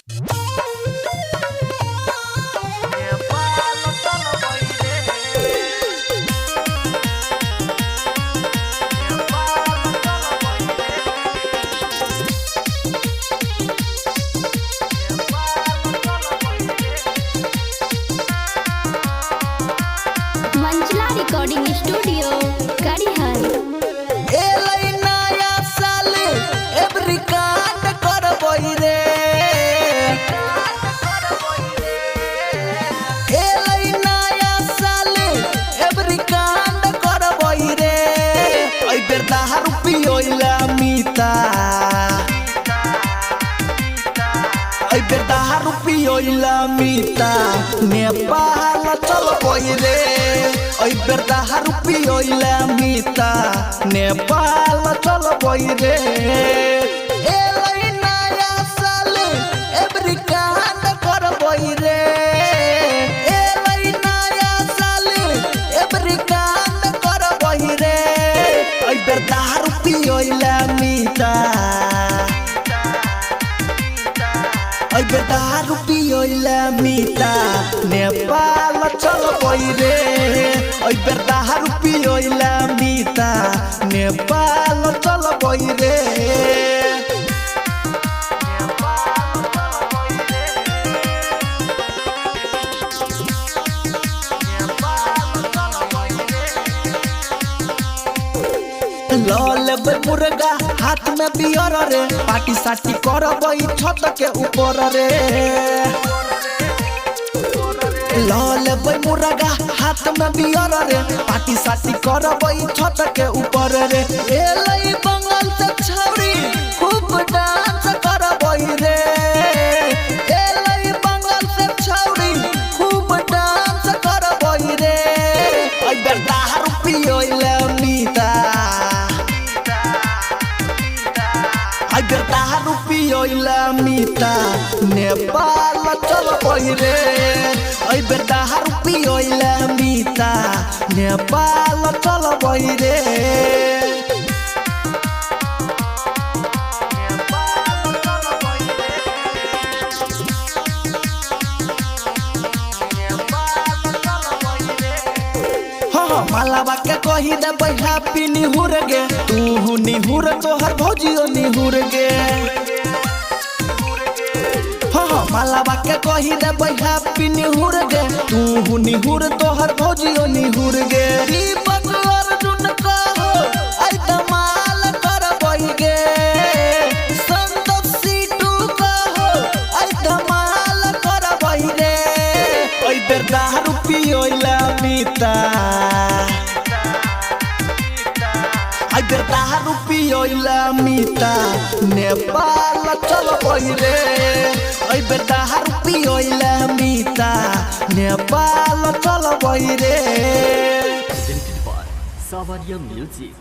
मंचला recording studio कड़िहर। एलै नया साल एवरी कांड करबै रे। एलै नया साल एवरी कांड करबै रे। एहि बेर दारू पियोला मीता, एहि बेर दारू पियोला मीता नेपाल चलबै रे। एहि बेर दारू पियोला मीता नेपाल चलबै रे। एलै नया साल एवरी कांड करबै रे। एलै नया साल एवरी कांड करबै रे। एहि बेर दारू पियोला मीता, एहि बेर दारू पियोला मीता नेपाल चलबै रे। एहि बेर दारू पियोला मीता नेपाल चलबै रे। लेबै मुर्गा हाथ में बियर रे। पार्टी साटी करबै छत के ऊपर रे। लेबै मुर्गा हाथ में बियर रे। पार्टी साटी करबै छत के ऊपर रे। एलै बंगाल से छौरी खूब डांस करबै रे। एलै बंगाल से छौरी खूब डांस करबै रे। एहि बेर दारू पियोला मीता, एहि बेर दारू पियोला मीता नेपाल चलबै रे। एहि बेर दारू पियोला मीता नेपाल चलबै रे। मालाबा के कही देबै हैप्पी निहुर गे। तू निहुर तोहर भौजियो निहुर गे। मालाबा के कही देबै हैप्पी निहुर गे। तू निहुर तोहर भौजियो निहुर गे। दीपक अर्जुन कहो आई धमाल करबै गे। संतोष सीटू कहो आई धमाल करबै रे। एहि बेर दारू पियोला मीता, एहि बेर दारू पियोला मीता नेपाल चलबै रे। एहि बेर दारू पियोला मीता नेपाल चलबै रे। Savaria Music।